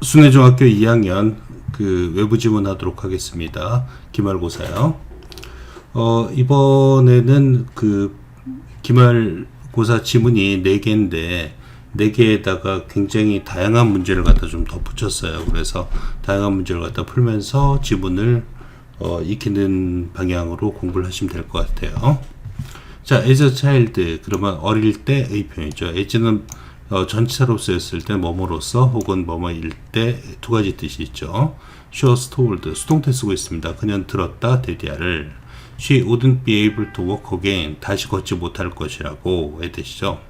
순회중학교 2학년 그 외부 지문하도록 하겠습니다. 기말고사요. 이번에는 그 기말고사 지문이 4개인데 4개에다가 굉장히 다양한 문제를 갖다 좀 덧붙였어요. 그래서 다양한 문제를 갖다 풀면서 지문을 익히는 방향으로 공부를 하시면 될 것 같아요. 자, as a child 그러면 어릴 때의 표현이죠. as는 전치사로 쓰였을 때 뭐뭐로서 혹은 뭐뭐일 때 두 가지 뜻이 있죠. She was told 수동태 쓰고 있습니다. 그녀는 들었다 데디아를. She wouldn't be able to walk again 다시 걷지 못할 것이라고 의 뜻이죠.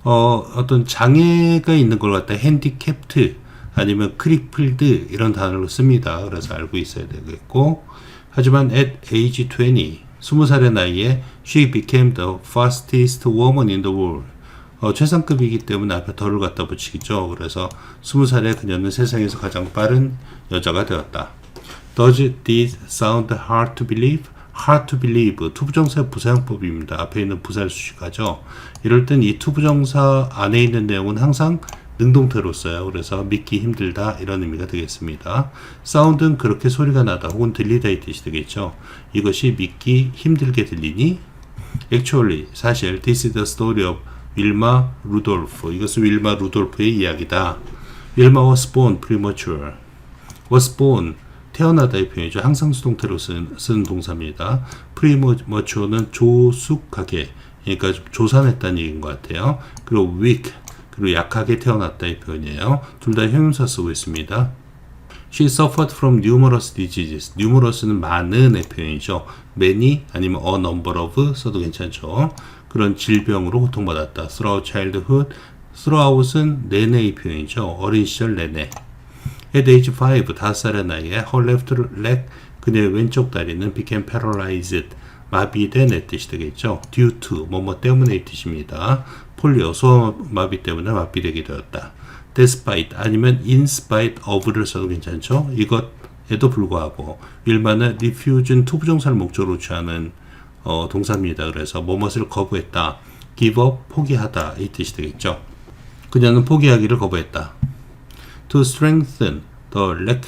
어떤 장애가 있는 걸 갖다 handicapped 아니면 crippled 이런 단어로 씁니다. 그래서 알고 있어야 되겠고, 하지만 at age 20살의 나이에 she became the fastest woman in the world. 최상급이기 때문에 앞에 더를 갖다 붙이겠죠. 그래서 20살에 그녀는 세상에서 가장 빠른 여자가 되었다. Does this sound hard to believe? hard to believe 투부정사의 부사용법입니다. 앞에 있는 부사를 수식하죠. 이럴 땐 이 투부정사 안에 있는 내용은 항상 능동태로 써요. 그래서 믿기 힘들다 이런 의미가 되겠습니다. 사운드는 그렇게 소리가 나다 혹은 들리다 이 뜻이 되겠죠. 이것이 믿기 힘들게 들리니? Actually 사실 this is the story of 윌마 루돌프. 이것은 윌마 루돌프의 이야기다. 윌마 was born premature. was born 태어나다의 표현이죠. 항상 수동태로 쓰는 동사입니다. premature는 조숙하게, 그러니까 조산했다는 얘기인 것 같아요. 그리고 weak, 그리고 약하게 태어났다의 표현이에요. 둘 다 형용사 쓰고 있습니다. She suffered from numerous diseases. numerous는 많은의 표현이죠. many 아니면 a number of 써도 괜찮죠. 그런 질병으로 고통받았다. throughout childhood, throughout은 내내의 표현이죠. 어린 시절 내내. At age 5, 5살의 나이에 her left leg, 그녀의 왼쪽 다리는 became paralyzed, 마비된 뜻이 되겠죠. due to, 뭐뭐 때문에 뜻입니다. 폴리오, 소아마비 때문에 마비되게 되었다. despite, 아니면 in spite of를 써도 괜찮죠. 이것에도 불구하고, 윌마는 refuse는 투부정사를 목적으로 취하는 동사입니다. 그래서 뭐뭇을 거부했다. give up, 포기하다 이 뜻이 되겠죠. 그녀는 포기하기를 거부했다. To strengthen the leg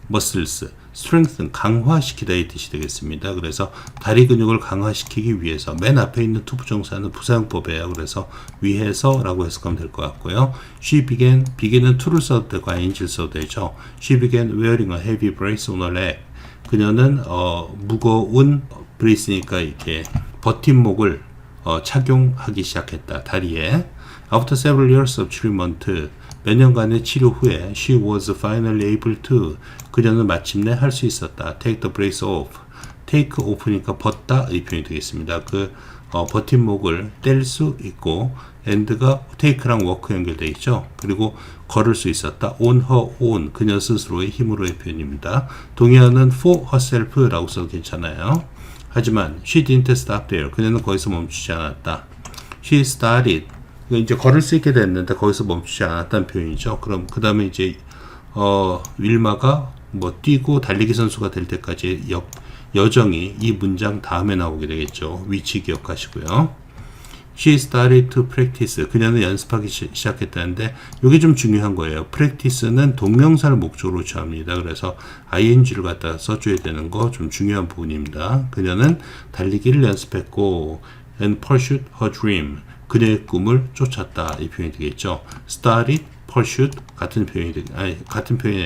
muscles. strengthen, 강화시키다 이 뜻이 되겠습니다. 그래서 다리 근육을 강화시키기 위해서 맨 앞에 있는 투부정사는 부사용법이에요. 그래서 위해서라고 해석하면 될 것 같고요. She began은 to를 써도 되고 ing를 써도 되죠. She began wearing a heavy brace on her leg. 그녀는 무거운 브레이스니까 이렇게 버팀목을 착용하기 시작했다. 다리에. After several years of treatment, 몇 년간의 치료 후에 she was finally able to, 그녀는 마침내 할 수 있었다. take the brace off. take off니까 벗다 이 표현이 되겠습니다. 그 버팀목을 뗄 수 있고 and가 take랑 work 연결되어 있죠. 그리고 걸을 수 있었다. on her own, 그녀 스스로의 힘으로의 표현입니다. 동의어는 for herself라고 써도 괜찮아요. 하지만 she didn't stop there. 그녀는 거기서 멈추지 않았다. she started, 이제 걸을 수 있게 됐는데 거기서 멈추지 않았다는 표현이죠. 그럼 그 다음에 이제 윌마가 뭐 뛰고 달리기 선수가 될 때까지 여정이 이 문장 다음에 나오게 되겠죠. 위치 기억하시고요. She started to practice. 그녀는 연습하기 시작했다는데 이게 좀 중요한 거예요. practice는 동명사를 목적으로 취합니다. 그래서 ing를 갖다 써줘야 되는 거 좀 중요한 부분입니다. 그녀는 달리기를 연습했고 and pursued her dream. 그녀의 꿈을 쫓았다 이 표현이 되겠죠. started, pursued 같은 표현이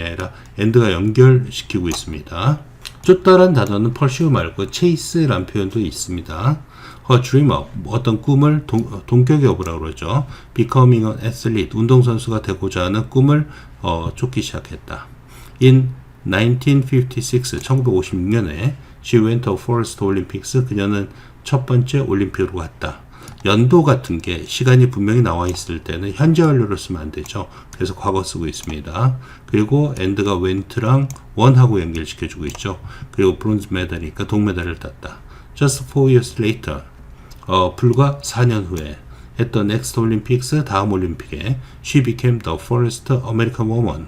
아니라 and가 연결시키고 있습니다. 쫓다란 단어는 pursue 말고 chase라는 표현도 있습니다. her dreamer, 어떤 꿈을 동격에 업으라고 그러죠. becoming an athlete, 운동선수가 되고자 하는 꿈을 쫓기 시작했다. in 1956, 1956년에 she went to first Olympics, 그녀는 첫 번째 올림픽으로 갔다. 연도 같은 게 시간이 분명히 나와 있을 때는 현재 완료로 쓰면 안 되죠. 그래서 과거 쓰고 있습니다. 그리고 and가 went랑 one하고 연결시켜주고 있죠. 그리고 bronze medal이니까 동메달을 땄다. Just 4 years later, 불과 4년 후에 at the next Olympics, 다음 올림픽에 she became the first American woman.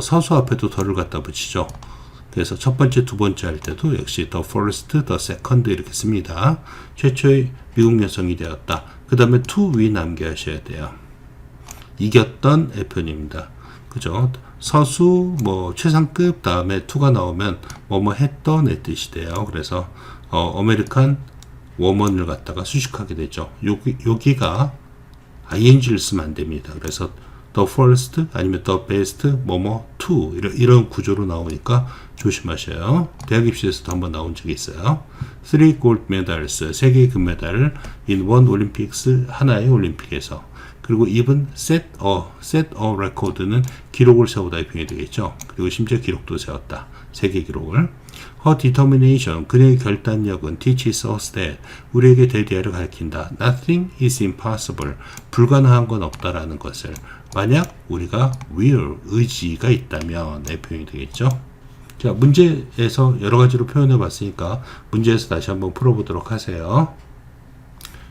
서수 앞에도 더를 갖다 붙이죠. 그래서 첫 번째, 두 번째 할 때도 역시 the first, the second 이렇게 씁니다. 최초의 미국 여성이 되었다. 그 다음에 to 위 남겨하셔야 돼요. 이겼던 표현입니다. 그죠? 서수 뭐 최상급 다음에 to가 나오면 뭐뭐 했던의 뜻이 돼요. 그래서 아메리칸 워먼을 갖다가 수식하게 되죠. 여기가 ing를 쓰면 안 됩니다. 그래서 the first 아니면 the best 뭐뭐 to 이런 구조로 나오니까 조심하셔요. 대학 입시에서도 한번 나온 적이 있어요. 3 gold medals 3개의 금메달을 in one olympics 하나의 올림픽에서 그리고 even set a record는 기록을 세우다 의 표현이 되겠죠. 그리고 심지어 기록도 세웠다. 세계 기록을. Her determination, 그녀의 결단력은 teaches us that, 우리에게 대디아를 가르친다. Nothing is impossible, 불가능한 건 없다라는 것을. 만약 우리가 will, 의지가 있다면 의 표현이 되겠죠. 자, 문제에서 여러 가지로 표현해 봤으니까 문제에서 다시 한번 풀어보도록 하세요.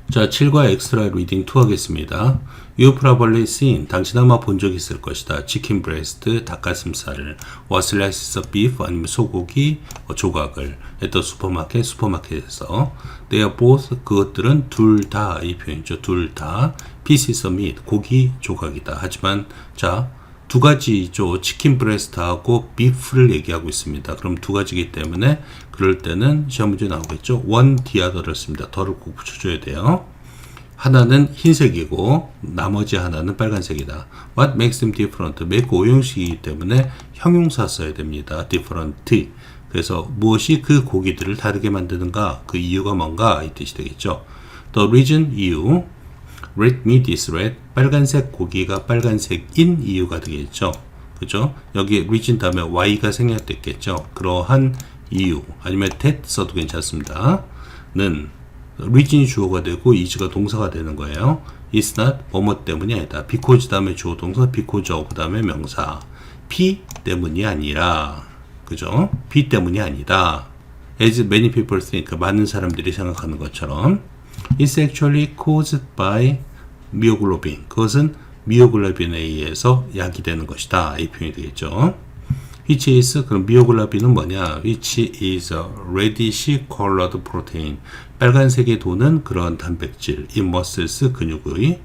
자, 7과 엑스트라 리딩 2 하겠습니다. You probably seen, 당신 아마 본 적 있을 것이다. 치킨 브레스트, 닭가슴살을, or slices of beef, 아니면 소고기 조각을, at the supermarket, 슈퍼마켓에서. They are both, 그것들은 둘 다, 이 표현이죠. 둘 다, pieces of meat, 고기 조각이다. 하지만, 자, 두 가지죠. 치킨 브레스트하고 비프를 얘기하고 있습니다. 그럼 두 가지이기 때문에 그럴 때는 시험 문제 나오겠죠. one the other를 씁니다. 더를 꼭 붙여줘야 돼요. 하나는 흰색이고 나머지 하나는 빨간색이다. What makes them different? make 오형식이기 때문에 형용사 써야 됩니다. different. 그래서 무엇이 그 고기들을 다르게 만드는가? 그 이유가 뭔가? 이 뜻이 되겠죠. The reason, 이유. Red meat is red. 빨간색 고기가 빨간색인 이유가 되겠죠. 그죠? 여기 reason 다음에 y가 생략됐겠죠. 그러한 이유. 아니면 that 써도 괜찮습니다. 는 reason이 주어가 되고 is가 동사가 되는 거예요. It's not 뭐뭐 때문이 아니다. because 다음에 주어 동사, because of 다음에 명사. P 때문이 아니라. 그죠? P 때문이 아니다. As many people think. 많은 사람들이 생각하는 것처럼. It's actually caused by myoglobin. 그것은 미오글로빈에 의해서 야기되는 것이다. 이 표현이 되겠죠. Which is, 그럼 미오글로빈은 뭐냐? Which is a reddish colored protein. 빨간색에 도는 그런 단백질. in muscles, 근육의.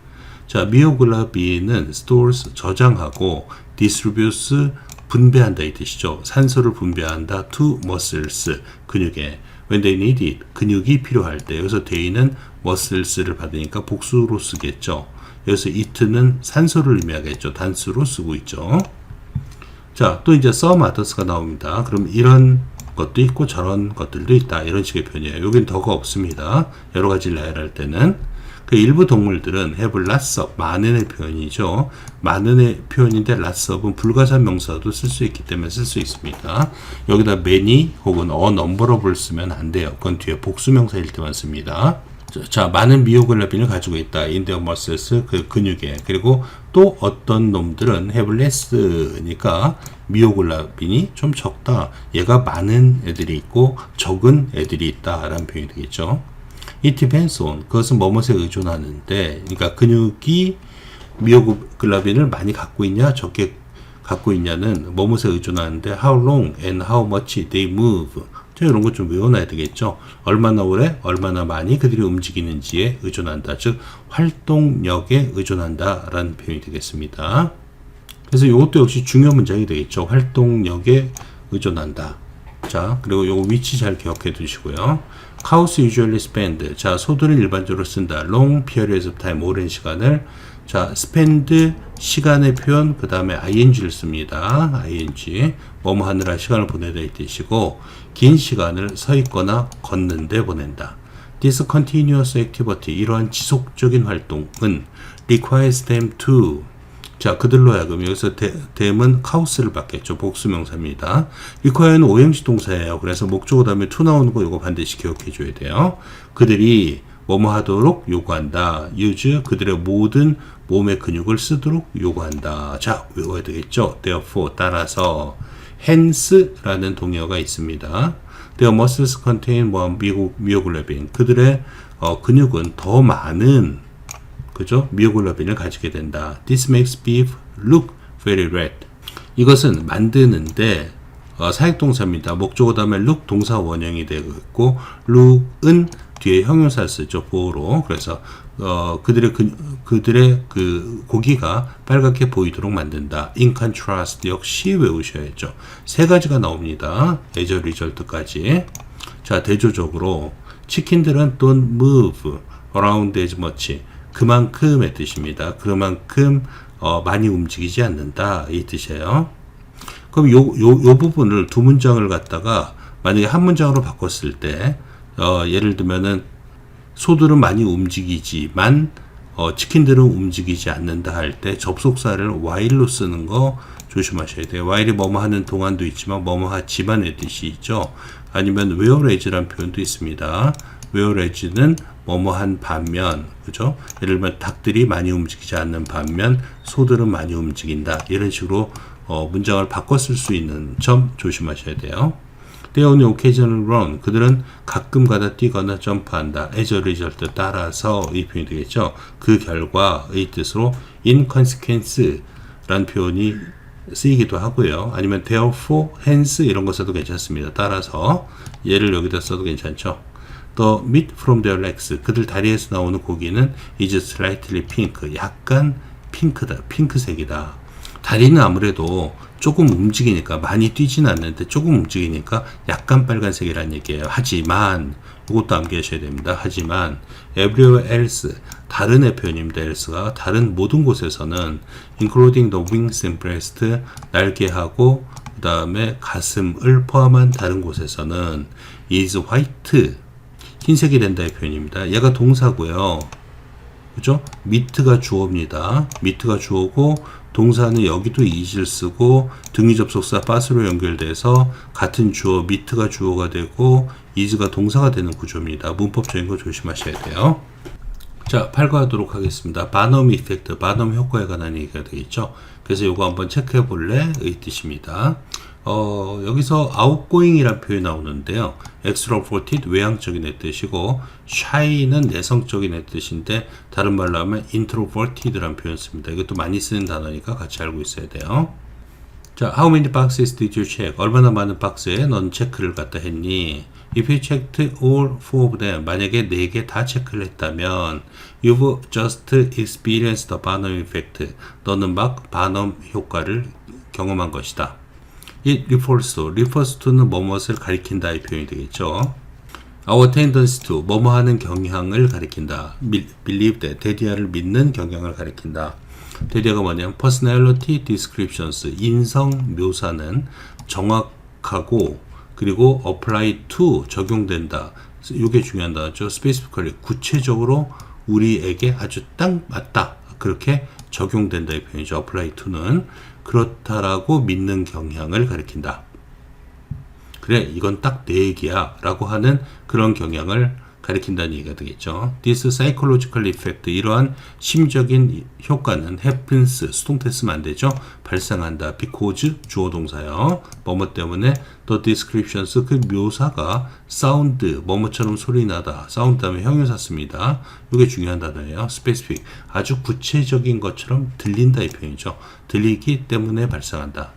자, 미오글로빈은 stores, 저장하고 distributes, 분배한다 이 뜻이죠. 산소를 분배한다 to muscles, 근육에. When they need it, 근육이 필요할 때. 여기서 they는 muscles를 받으니까 복수로 쓰겠죠. 여기서 it는 산소를 의미하겠죠. 단수로 쓰고 있죠. 자, 또 이제 some others가 나옵니다. 그럼 이런 것도 있고 저런 것들도 있다. 이런 식의 표현이에요. 여긴 더가 없습니다. 여러 가지를 나열할 때는. 그 일부 동물들은 have lots of, 많은의 표현이죠. 많은의 표현인데 lots of은 불가산 명사도 쓸 수 있기 때문에 쓸 수 있습니다. 여기다 many 혹은 a number of를 쓰면 안 돼요. 그건 뒤에 복수 명사일 때만 씁니다. 자, 많은 미오글로빈을 가지고 있다. in their muscles, 그 근육에. 그리고 또 어떤 놈들은 have less니까 미오글로빈이 좀 적다. 얘가 많은 애들이 있고 적은 애들이 있다. 라는 표현이 되겠죠. It depends on, 그것은 뭐뭇에 의존하는데, 그러니까 근육이 미오글로빈을 많이 갖고 있냐, 적게 갖고 있냐는 뭐뭇에 의존하는데, how long and how much they move. 이런 것 좀 외워놔야 되겠죠. 얼마나 오래, 얼마나 많이 그들이 움직이는지에 의존한다. 즉, 활동력에 의존한다. 라는 표현이 되겠습니다. 그래서 이것도 역시 중요 문장이 되겠죠. 활동력에 의존한다. 자, 그리고 요거 위치 잘 기억해 두시고요. Cows usually spend. 자, 소들은 일반적으로 쓴다. Long periods of time. 오랜 시간을. 자, spend 시간의 표현, 그 다음에 ing를 씁니다. ing. 뭐뭐 하느라 시간을 보내다 이 뜻이고, 긴 시간을 서 있거나 걷는데 보낸다. This continuous activity. 이러한 지속적인 활동은 requires them to. 자, 그들로 하여금 여기서 them은 cows를 받겠죠. 복수명사입니다. require는 오형식 동사예요. 그래서 목적어 다음에 to 나오는 거 이거 반드시 기억해 줘야 돼요. 그들이 뭐뭐 하도록 요구한다. use, 그들의 모든 몸의 근육을 쓰도록 요구한다. 자, 외워야 되겠죠. therefore, 따라서 hence라는 동의어가 있습니다. Their muscles contain myoglobin. 그들의 근육은 더 많은, 그죠? 미오글로빈을 가지게 된다. This makes beef look very red. 이것은 만드는데 사역동사입니다. 목적어 다음에 look 동사 원형이 되고 있고 look은 뒤에 형용사 쓰죠. 보호로. 그래서 그들의 그 고기가 빨갛게 보이도록 만든다. In contrast 역시 외우셔야죠. 세 가지가 나옵니다. as a result까지. 자, 대조적으로 치킨들은 don't move around as much. 그만큼의 뜻입니다. 그만큼 많이 움직이지 않는다. 이 뜻이에요. 그럼 요 부분을 두 문장을 갖다가 만약에 한 문장으로 바꿨을 때 예를 들면은 소들은 많이 움직이지만 치킨들은 움직이지 않는다 할 때 접속사를 while로 쓰는 거 조심하셔야 돼요. while이 뭐뭐 하는 동안도 있지만 뭐뭐 하지만의 뜻이 있죠. 아니면 whereas라는 표현도 있습니다. whereas는 뭐뭐 한 반면, 그죠? 예를 들면 닭들이 많이 움직이지 않는 반면 소들은 많이 움직인다. 이런 식으로 문장을 바꿔 쓸 수 있는 점 조심하셔야 돼요. They only occasionally run. 그들은 가끔가다 뛰거나 점프한다. as a result 따라서 이 표현이 되겠죠. 그 결과의 뜻으로 inconsequence라는 표현이 쓰이기도 하고요. 아니면 therefore, hence 이런 거 써도 괜찮습니다. 따라서 얘를 여기다 써도 괜찮죠. The meat from their legs. 그들 다리에서 나오는 고기는 is slightly pink. 약간 핑크다. 핑크색이다. 다리는 아무래도 조금 움직이니까 많이 뛰진 않는데 조금 움직이니까 약간 빨간색이라는 얘기예요. 하지만 이것도 암기하셔야 됩니다. 하지만 everywhere else 다른의 표현입니다. else가 다른 모든 곳에서는 including the wings and breast 날개하고 그 다음에 가슴을 포함한 다른 곳에서는 is white 흰색이 된다의 표현입니다. 얘가 동사고요. 그죠? meat가 주어입니다. meat가 주어고 동사는 여기도 is를 쓰고 등위 접속사 pas로 연결돼서 같은 주어 meat가 주어가 되고 is가 동사가 되는 구조입니다. 문법적인 거 조심하셔야 돼요. 자, 8과 하도록 하겠습니다. 바넘 이펙트, 바넘 효과에 관한 얘기가 되겠죠. 그래서 이거 한번 체크해 볼래? 의 뜻입니다. 여기서 outgoing이라는 표현이 나오는데요. extroverted 외향적인 애 뜻이고 shy는 내성적인 애 뜻인데 다른 말로 하면 introverted라는 표현 씁니다. 이것도 많이 쓰는 단어니까 같이 알고 있어야 돼요. 자, how many boxes did you check? 얼마나 많은 박스에 넌 체크를 갖다 했니? If you checked all 4 of them, 만약에 4개 다 체크를 했다면 you've just experienced the Barnum effect. 너는 막 바넘 효과를 경험한 것이다. It refers to는 뭐뭇을 가리킨다 이 표현이 되겠죠. Our tendency to 뭐뭐 하는 경향을 가리킨다. Believe that, 데디아를 믿는 경향을 가리킨다. 데디아가 뭐냐면 personality descriptions, 인성 묘사는 정확하고 그리고 apply to 적용된다. 이게 중요한 단어죠. specifically 구체적으로 우리에게 아주 딱 맞다. 그렇게 적용된다 이 표현이죠. apply to는 그렇다라고 믿는 경향을 가리킨다. 그래, 이건 딱 내 얘기야 라고 하는 그런 경향을 가리킨다는 얘기가 되겠죠. This psychological effect, 이러한 심적인 효과는 happens, 수동태 쓰면 안 되죠. 발생한다. because 주어 동사요. 뭐뭐 때문에 the descriptions, 그 묘사가 sound, 뭐뭐처럼 소리 나다. sound 다음에 형용사 씁니다. 이게 중요한 단어예요. specific, 아주 구체적인 것처럼 들린다 이 표현이죠. 들리기 때문에 발생한다.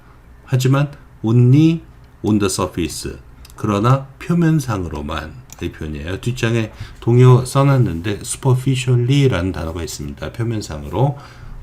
하지만 only on the surface, 그러나 표면상으로만 이 표현이에요. 뒷장에 동요 써놨는데 superficially 라는 단어가 있습니다. 표면상으로.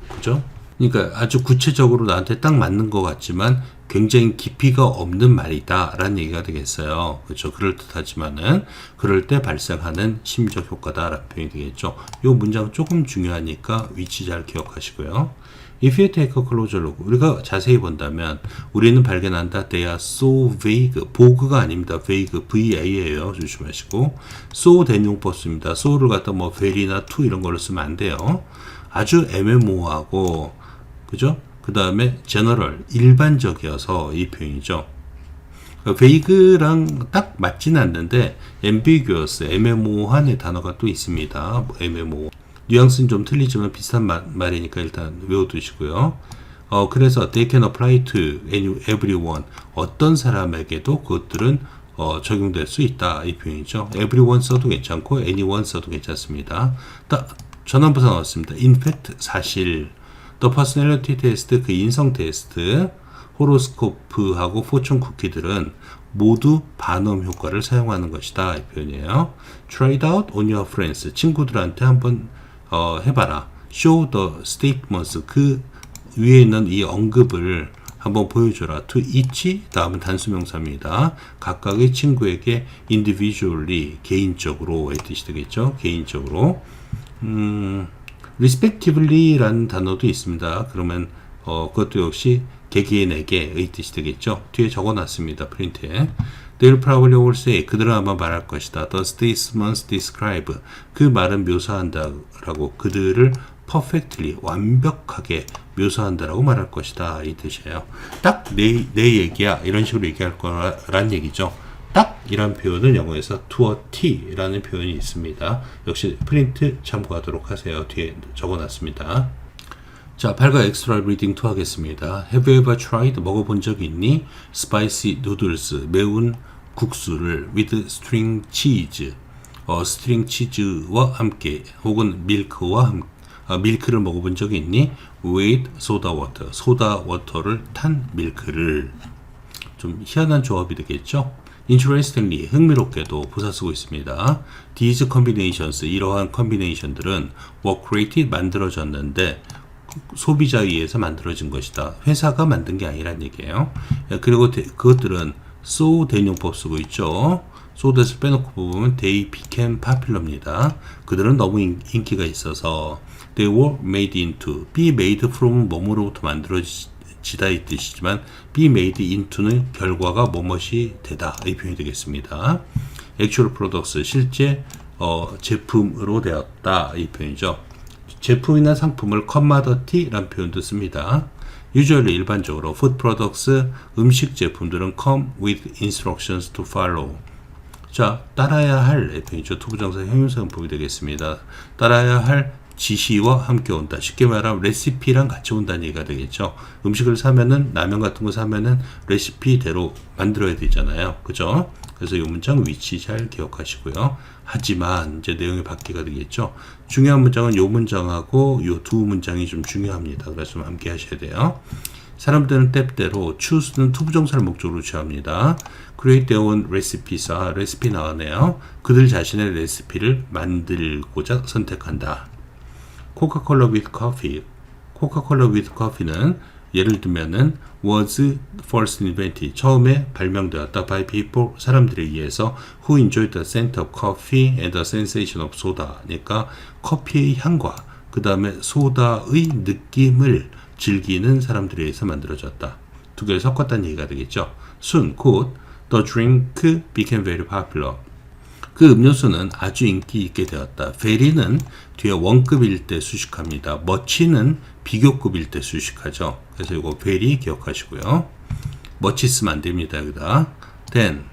그죠? 그러니까 아주 구체적으로 나한테 딱 맞는 것 같지만 굉장히 깊이가 없는 말이다 라는 얘기가 되겠어요. 그렇죠? 그럴듯하지만은 그럴 때 발생하는 심적 효과다 라는 표현이 되겠죠. 이 문장 조금 중요하니까 위치 잘 기억하시고요. If you take a closer look, 우리가 자세히 본다면 우리는 발견한다. They are so vague. vague가 아닙니다. vague, VA예요. 조심하시고. so 대용법 씁니다. so를 갖다 뭐 very나 to 이런 걸로 쓰면 안 돼요. 아주 애매모호하고, 그죠? 그 다음에 general, 일반적이어서 이 표현이죠. vague랑 딱 맞지는 않는데 ambiguous, 애매모호한 단어가 또 있습니다. 애매모호. 뉘앙스는 좀 틀리지만 비슷한 말이니까 일단 외워두시고요. 그래서 they can apply to everyone. 어떤 사람에게도 그것들은 적용될 수 있다. 이 표현이죠. everyone 써도 괜찮고 anyone 써도 괜찮습니다. 전환부사 나왔습니다. in fact, 사실. the personality test, 그 인성 테스트, 호로스코프하고 포춘 쿠키들은 모두 반음 효과를 사용하는 것이다. 이 표현이에요. try it out on your friends. 친구들한테 한번 해봐라. show the statements. 그 위에 있는 이 언급을 한번 보여줘라. to each 다음은 단수명사입니다. 각각의 친구에게 individually 개인적으로 의 뜻이 되겠죠. 개인적으로. respectively 라는 단어도 있습니다. 그러면 그것도 역시 개개인에게의 뜻이 되겠죠. 뒤에 적어놨습니다. 프린트에. They'll probably all say. 그들은 아마 말할 것이다. The statements describe. 그 말은 묘사한다 라고 그들을 perfectly 완벽하게 묘사한다라고 말할 것이다 이 뜻이에요. 딱 내 얘기야 이런 식으로 얘기할 거란 얘기죠. 딱 이란 표현은 영어에서 to a T라는 표현이 있습니다. 역시 프린트 참고하도록 하세요. 뒤에 적어놨습니다. 자, 8과 엑스트라 리딩 2 하겠습니다. Have you ever tried? 먹어본 적이 있니? Spicy noodles 매운 국수를 with string cheese 스트링 치즈와 함께 혹은 밀크와 함께 밀크를 먹어본 적이 있니? with soda water 소다 워터를 탄 밀크를. 좀 희한한 조합이 되겠죠? Interestingly 흥미롭게도 부사 쓰고 있습니다. These combinations 이러한 컨비네이션들은 were created 만들어졌는데 소비자에 의해서 만들어진 것이다. 회사가 만든 게 아니란 얘기예요. 그리고 그것들은 so 대용법 쓰고 있죠. so에서 빼놓고 보면 they became popular입니다. 그들은 너무 인기가 있어서 they were made into be made from 뭐뭐로부터 만들어지다 이 뜻이지만 be made into는 결과가 뭐뭇이 되다 이 표현이 되겠습니다. actual products 실제 제품으로 되었다 이 표현이죠. 제품이나 상품을 commodity라는 표현도 씁니다. usually 일반적으로 food products 음식 제품들은 come with instructions to follow. 자, 따라야 할 표현이죠. 투부정사 형용사용법이 되겠습니다. 따라야 할 지시와 함께 온다. 쉽게 말하면 레시피랑 같이 온다는 얘기가 되겠죠. 음식을 사면은 라면 같은 거 사면은 레시피대로 만들어야 되잖아요. 그죠? 그래서 이 문장 위치 잘 기억하시고요. 하지만 이제 내용이 바뀌게 되겠죠. 중요한 문장은 이 문장하고 이 두 문장이 좀 중요합니다. 그래서 좀 함께 하셔야 돼요. 사람들은 때때로 choose는 투부정사를 목적으로 취합니다. create their own recipes. 레시피 나왔네요. 그들 자신의 레시피를 만들고자 선택한다. 코카콜라 with coffee. 코카콜라 with coffee는 예를 들면은 was first invented. 처음에 발명되었다 by people. 사람들에 의해서 who enjoyed the scent of coffee and the sensation of soda. 그러니까 커피의 향과 그 다음에 소다의 느낌을 즐기는 사람들에 의해서 만들어졌다. 두 개를 섞었다는 얘기가 되겠죠. Soon, 곧 the drink became very popular. 그 음료수는 아주 인기 있게 되었다. very는 뒤에 원급일 때 수식합니다. much는 비교급일 때 수식하죠. 그래서 이거 very 기억하시고요. much 쓰면 안 됩니다. 여기다. then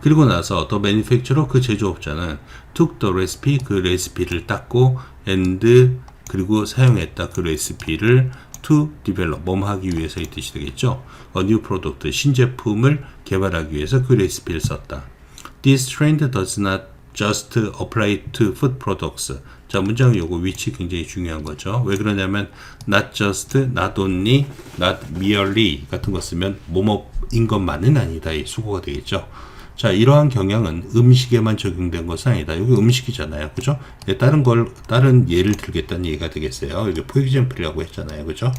그리고 나서 the manufacturer 그 제조업자는 took the recipe 그 레시피를 땄고 and 그리고 사용했다. 그 레시피를 to develop 뭐뭐 하기 위해서의 뜻이 되겠죠. a new product 신제품을 개발하기 위해서 그 레시피를 썼다. This trend does not just apply to food products. 자, 문장 요거 위치 굉장히 중요한 거죠. 왜 그러냐면 not just, not only, not merely 같은 거 쓰면 뭐뭐인 것만은 아니다. 이 수고가 되겠죠. 자, 이러한 경향은 음식에만 적용된 것은 아니다. 여기 음식이잖아요. 그죠? 다른 예를 들겠다는 얘기가 되겠어요. 이게 포익젠플이라고 했잖아요. 그죠?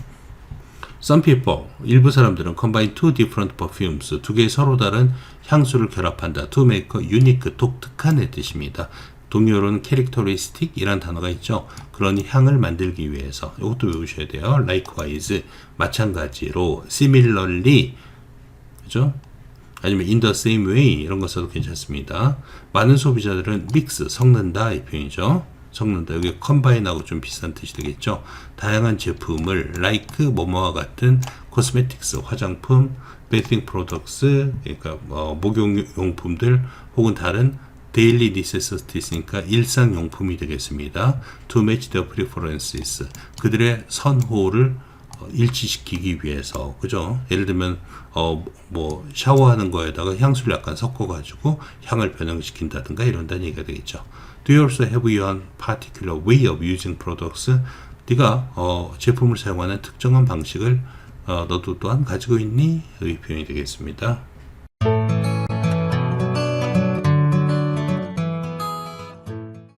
Some people, 일부 사람들은 combine two different perfumes, 두 개의 서로 다른 향수를 결합한다. To make a unique, 독특한의 뜻입니다. 동요로는 characteristic 이란 단어가 있죠. 그런 향을 만들기 위해서 이것도 외우셔야 돼요. Likewise, 마찬가지로, similarly, 그죠? 아니면 in the same way 이런 거 써도 괜찮습니다. 많은 소비자들은 mix, 섞는다 이 표현이죠. 섞는다. 여기 combine하고 좀 비슷한 뜻이 되겠죠. 다양한 제품을 like 뭐뭐와 같은 cosmetics, 화장품, bathing products, 그러니까 목욕용품들 혹은 다른 daily necessities니까 일상용품이 되겠습니다. to match their preferences, 그들의 선호를 일치시키기 위해서, 그죠? 예를 들면 샤워하는 거에다가 향수를 약간 섞어가지고 향을 변형시킨다든가 이런다는 얘기가 되겠죠. Do you also have your particular way of using products? 네가 제품을 사용하는 특정한 방식을 너도 또한 가지고 있니? 이 표현이 되겠습니다.